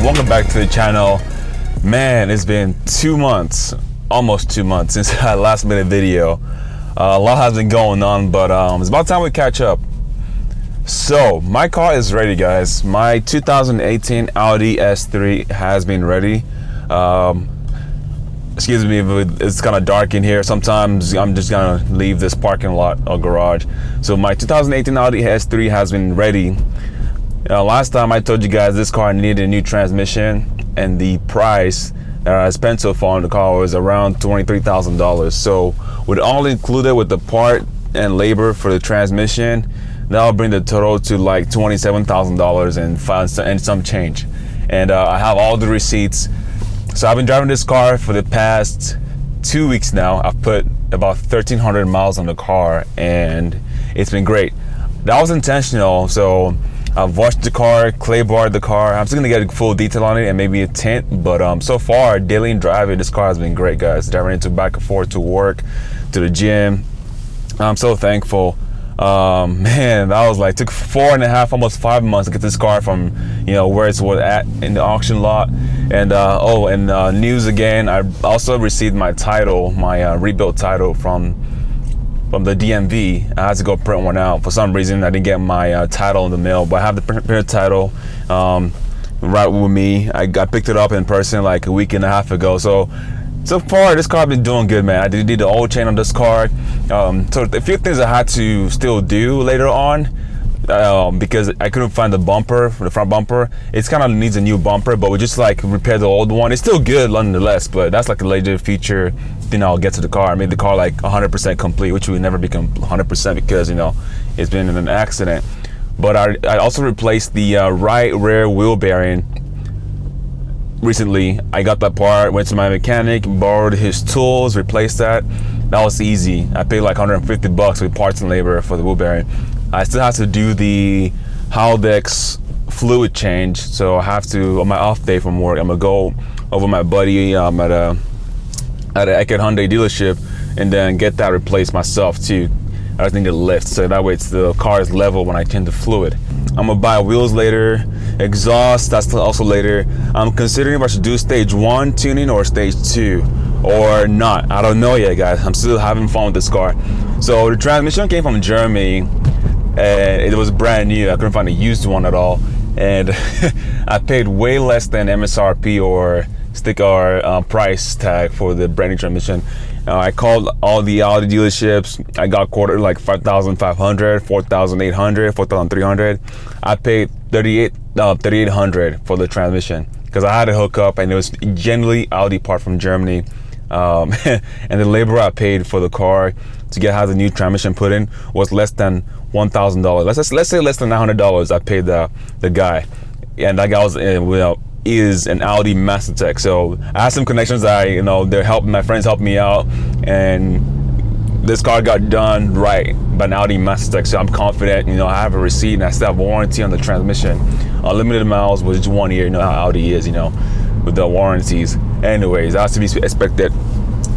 Welcome back to the channel. Man, it's been 2 months, almost 2 months since I last made a video. A lot has been going on, but it's about time we catch up. So my car is ready, guys. My 2018 Audi S3 has been ready. Excuse me if it's kind of dark in here. Sometimes I'm just gonna leave this parking lot or garage. So my 2018 Audi S3 has been ready. Last time I told you guys this car needed a new transmission, and the price that I spent so far on the car was around $23,000. So with all included with the part and labor for the transmission, that'll bring the total to like $27,000 and some change. And I have all the receipts. So I've been driving this car for the past 2 weeks now. I've put about 1,300 miles on the car, and it's been great. That was intentional. So I've washed the car, clay barred the car. I'm still gonna get a full detail on it and maybe a tint, but so far, daily driving, this car has been great, guys. Driving it back and forth to work, to the gym. I'm so thankful. Man, that was like, took 4.5, almost 5 months to get this car from, where it's at in the auction lot. And news again, I also received my title, my rebuilt title from the DMV. I had to go print one out. For some reason, I didn't get my title in the mail, but I have the print title right with me. I picked it up in person like a week and a half ago. So far, this car has been doing good, man. I did the oil change on this car. So a few things I had to still do later on because I couldn't find the bumper, the front bumper. It's kind of needs a new bumper, but we just like repair the old one. It's still good nonetheless, but that's like a later feature thing I'll get to the car. I made the car like 100% complete, which will never become 100% because it's been in an accident. But I also replaced the right rear wheel bearing recently. I got that part, went to my mechanic, borrowed his tools, replaced that. That was easy. I paid like $150 with parts and labor for the wheel bearing. I still have to do the Haldex fluid change, so I have to, on my off day from work, I'm gonna go over my buddy at a Eckerd Hyundai dealership and then get that replaced myself too. I just need a lift, so that way the car is level when I change the fluid. I'm gonna buy wheels later, exhaust, that's also later. I'm considering if I should do stage 1 tuning or stage 2 or not. I don't know yet, guys. I'm still having fun with this car. So the transmission came from Germany and it was brand new. I couldn't find a used one at all. And I paid way less than MSRP or price tag for the brand new transmission. I called all the Audi dealerships. I got quoted like $5,500, $4,800, $4,300. I paid $3,800 for the transmission because I had to hook up, and it was genuinely Audi part from Germany. And the labor I paid for the car to get how the new transmission put in was less than $1,000. Let's say less than $900. I paid the guy, and that guy was is an Audi Mastertech. So I had some connections that my friends helped me out, and this car got done right by an Audi Mastertech. So I'm confident. I have a receipt and I still have warranty on the transmission. Unlimited miles was just 1 year. You know how Audi is, with the warranties. Anyways, that's to be expected.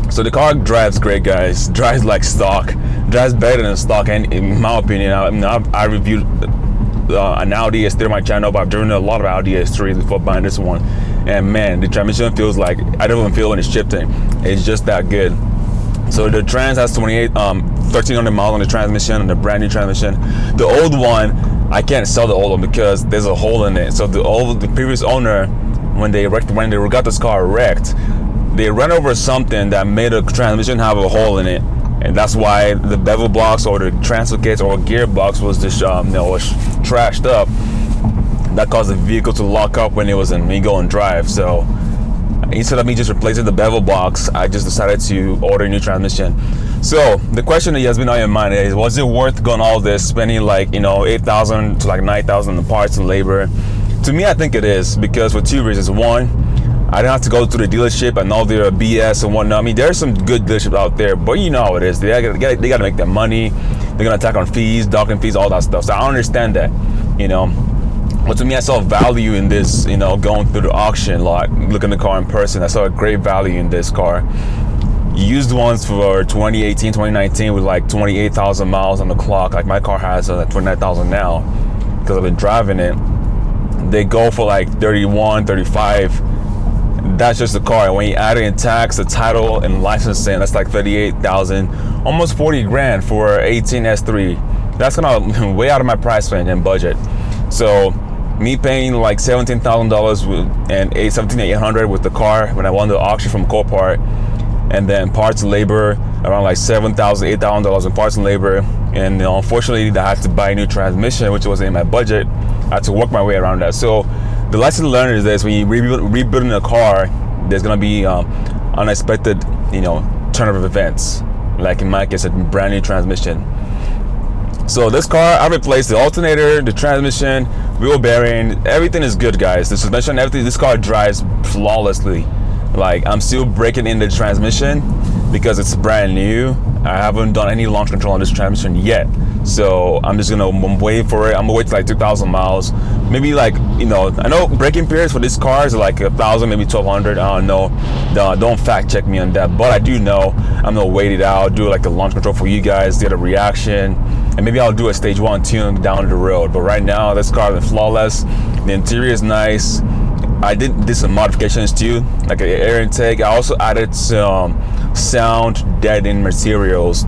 So the car drives great, guys. Drives like stock. Drives better than stock, and in my opinion, I reviewed an Audi S3 on my channel, but I've driven a lot of Audi S3s before buying this one, and man, the transmission feels like I don't even feel when it's shifting. It's just that good. So the trans has 1,300 miles on the transmission, and the brand new transmission. The old one, I can't sell the old one because there's a hole in it. So the previous owner, when they got this car wrecked, they ran over something that made the transmission have a hole in it. And that's why the bevel blocks or the transfer kits or gearbox was just was trashed up. That caused the vehicle to lock up when it was in me go and drive. So instead of me just replacing the bevel box, I just decided to order a new transmission. So the question that has been on your mind is, was it worth going all this, spending like $8,000 to like $9,000 in parts and labor? To me, I think it is, because for two reasons. One, I don't have to go to the dealership and all their BS and whatnot. I mean, there's some good dealerships out there, but you know how it is. They got to make their money. They're gonna attack on fees, docking fees, all that stuff. So I understand that, But to me, I saw value in this, going through the auction lot, looking at the car in person. I saw a great value in this car. Used ones for 2018, 2019 with like 28,000 miles on the clock. Like my car has 29,000 now because I've been driving it. They go for like 31, 35. That's just the car. When you add in tax, the title, and licensing, that's like 38,000, almost 40 grand for 18 S3. That's kind of way out of my price range and budget. So me paying like $17,000 and $17,800 with the car when I won the auction from Copart, and then parts and labor around like $7,000, $8,000 in parts and labor. And unfortunately, I had to buy a new transmission, which wasn't in my budget. I had to work my way around that. So the lesson learned is this: when you rebuilding a car, there's gonna be unexpected, turn of events. Like in my case, a brand new transmission. So this car, I replaced the alternator, the transmission, wheel bearing, everything is good, guys. The suspension, everything. This car drives flawlessly. Like, I'm still breaking in the transmission because it's brand new. I haven't done any launch control on this transmission yet. So I'm just gonna wait for it. I'm gonna wait till like 2,000 miles. Maybe like, I know braking periods for this car is like 1,000, maybe 1,200. I don't know. Don't fact check me on that. But I do know I'm gonna wait it out, do like a launch control for you guys, get a reaction. And maybe I'll do a stage 1 tune down the road. But right now, this car is flawless. The interior is nice. I did some modifications too, like an air intake. I also added some sound deadening materials,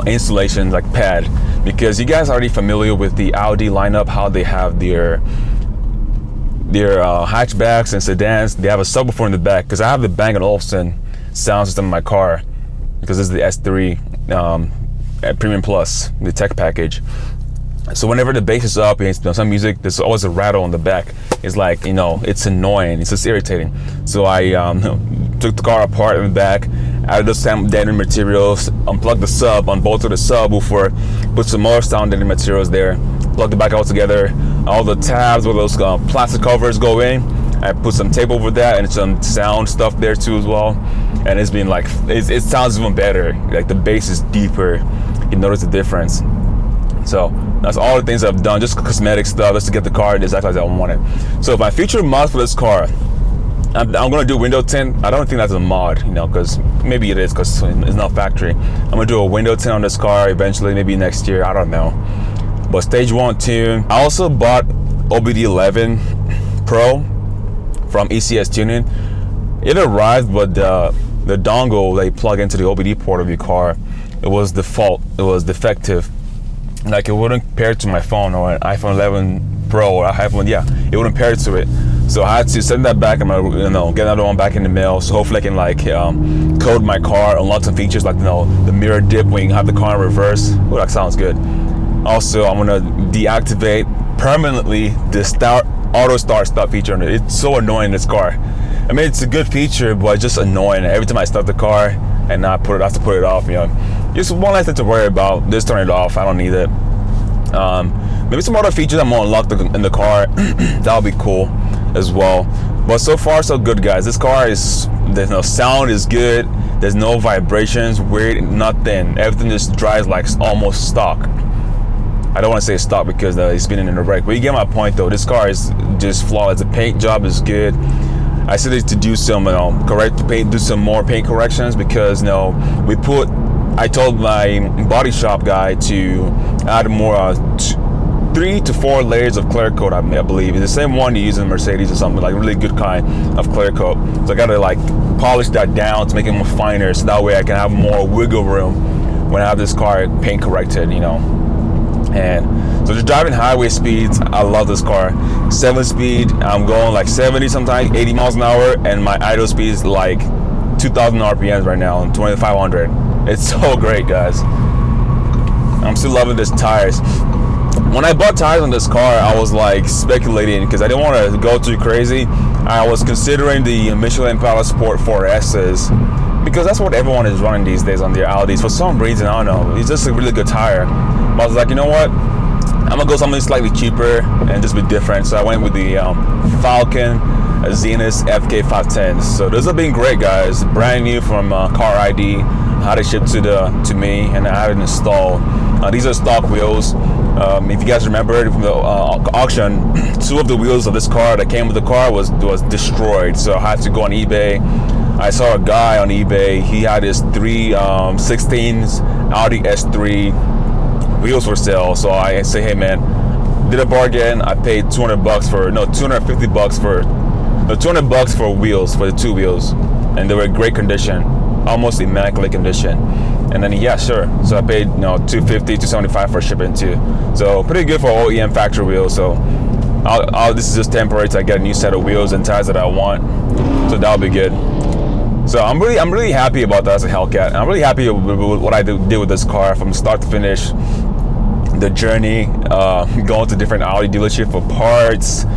installation like pad, because you guys are already familiar with the Audi lineup, how they have their hatchbacks and sedans. They have a subwoofer in the back, because I have the Bang & Olufsen sound system in my car, because this is the S3 Premium Plus, the tech package. So whenever the bass is up and some music, there's always a rattle on the back. It's like, it's annoying. It's just irritating. So I took the car apart in the back, added the sound deadening materials, unplugged the sub on both of the subwoofer, put some more sound deadening materials there, plugged the back all together. All the tabs where those plastic covers go in, I put some tape over that and some sound stuff there too as well. And it's been like, it sounds even better. Like the bass is deeper. You notice the difference. So that's all the things I've done, just cosmetic stuff, just to get the car exactly as I want it. So my future mod for this car, I'm gonna do window tint. I don't think that's a mod, because maybe it is, because it's not factory. I'm gonna do a window tint on this car eventually, maybe next year, I don't know. But stage 1 tune. I also bought OBD11 Pro from ECS Tuning. It arrived, but the dongle they plug into the OBD port of your car, it was defective. Like, it wouldn't pair to my phone or an iPhone 11 Pro or iPhone, it wouldn't pair to it. So I had to send that back. I'm gonna get another one back in the mail. So hopefully I can like code my car, unlock some features like the mirror dip when you have the car in reverse. Oh, that sounds good. Also, I'm gonna deactivate permanently the auto start stop feature on it. It's so annoying in this car. I mean, it's a good feature, but it's just annoying. Every time I start the car and I have to put it off, Just one less thing to worry about. Just turn it off. I don't need it. Maybe some other features I'm gonna unlock in the car. That'll be cool as well. But so far so good, guys. This car there's no sound is good. There's no vibrations, weird, nothing. Everything just drives like almost stock. I don't want to say stock because it's been in a wreck, but you get my point though. This car is just flawless. The paint job is good. I still need to do some, do some more paint corrections because, I told my body shop guy to add more 3 to 4 layers of clear coat. I believe it's the same one you use in Mercedes or something, like really good kind of clear coat. So I gotta like polish that down to make it more finer, so that way I can have more wiggle room when I have this car paint corrected, And so just driving highway speeds, I love this car. 7-speed, I'm going like 70, sometimes 80 miles an hour, and my idle speed is like 2,000 RPMs right now, and 2,500. It's so great, guys. I'm still loving this tires. When I bought tires on this car, I was like speculating because I didn't want to go too crazy. I was considering the Michelin Pilot Sport 4S's because that's what everyone is running these days on their Audis. For some reason, I don't know. It's just a really good tire. But I was like, you know what? I'm gonna go something slightly cheaper and just be different. So I went with the Falcon Zenith FK510. So those have been great, guys. Brand new from Car ID. Had it shipped to me, and I have it installed. These are stock wheels. If you guys remember from the auction, 2 of the wheels of this car that came with the car was destroyed. So I had to go on eBay. I saw a guy on eBay. He had his 3/16s Audi S3 wheels for sale. So I say, hey man, did a bargain. I paid $250 for wheels, for the 2 wheels, and they were in great condition, almost immaculate condition. And then yeah, sure. So I paid $250, $275 for shipping too. So pretty good for OEM factory wheels. So this is just temporary till I get a new set of wheels and tires that I want. So that'll be good. So I'm really happy about that as a Hellcat. I'm really happy with what I did with this car from start to finish. The journey, going to different Audi dealership for parts,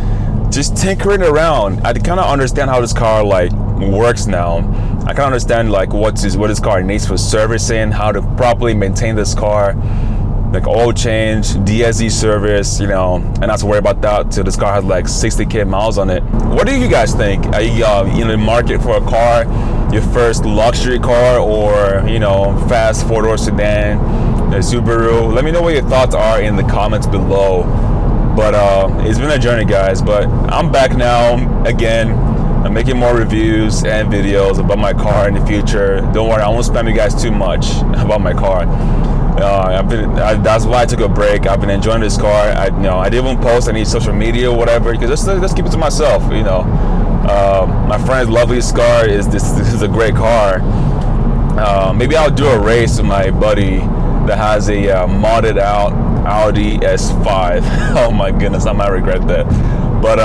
just tinkering around. I kind of understand how this car like works now. I kind of understand like what this car needs for servicing, how to properly maintain this car, like oil change, DSG service, and not to worry about that till this car has like 60,000 miles on it. What do you guys think? Are you in the market for a car, your first luxury car, or fast 4-door sedan, a Subaru? Let me know what your thoughts are in the comments below. But it's been a journey, guys, but I'm back now again. I'm making more reviews and videos about my car in the future. Don't worry, I won't spam you guys too much about my car. That's why I took a break. I've been enjoying this car. I didn't even post any social media or whatever because just keep it to myself. My friend's loveliest car is this is a great car. Maybe I'll do a race with my buddy that has a modded out Audi S5. Oh my goodness, I might regret that. But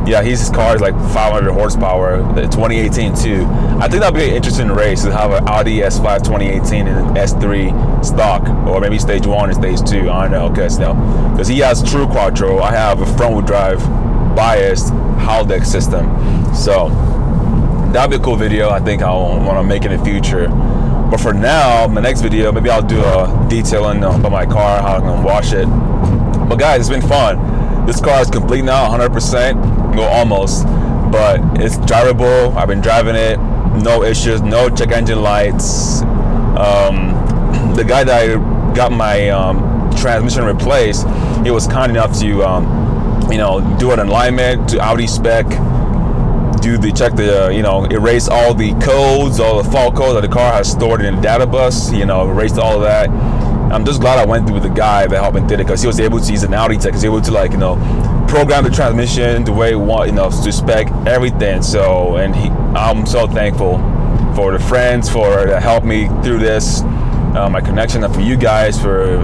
yeah, his car is like 500 horsepower, 2018 too. I think that'd be an interesting race to have an Audi S5 2018 and an S3 stock, or maybe stage 1 and stage 2. I don't know, because he has true quattro. I have a front wheel drive biased Haldex system. So that'd be a cool video. I think I'll want to make in the future. But for now, my next video, maybe I'll do a detailing about my car, how I'm gonna wash it. But guys, it's been fun. This car is complete now, 100%, well almost, but it's drivable. I've been driving it, no issues, no check engine lights. The guy that I got my transmission replaced, he was kind enough to, do an alignment to Audi spec, erase all the codes, all the fault codes that the car has stored in the data bus, erased all of that. I'm just glad I went through with the guy that helped me did it, because he was able to use an Audi tech. He was able to program the transmission the way he want, to spec everything. So, I'm so thankful for the friends for to help me through this, my connection, and for you guys for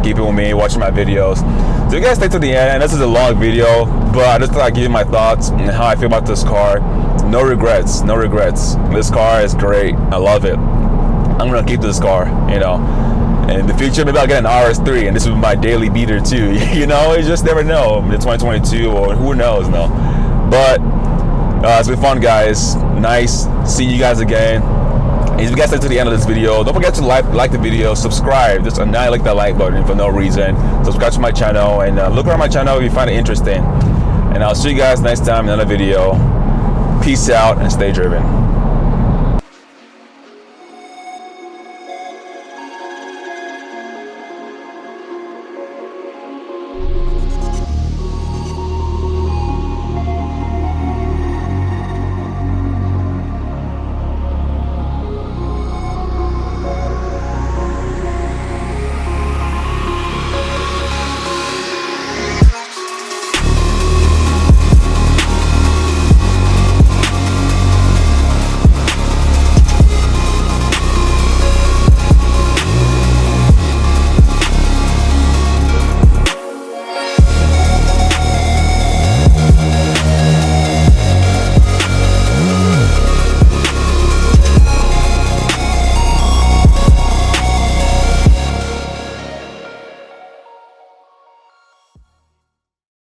keeping with me, watching my videos. So you guys stay to the end. This is a long video, but I just thought I'd give you my thoughts and how I feel about this car. No regrets, no regrets. This car is great. I love it. I'm gonna keep this car, In the future, maybe I'll get an RS3, and this will be my daily beater too. You just never know. It's 2022, or who knows, But it's been fun, guys. Nice. See you guys again. And if you guys stay to the end of this video, don't forget to like the video, subscribe. Just annihilate that like button for no reason. Subscribe to my channel and look around my channel if you find it interesting. And I'll see you guys next time in another video. Peace out and stay driven.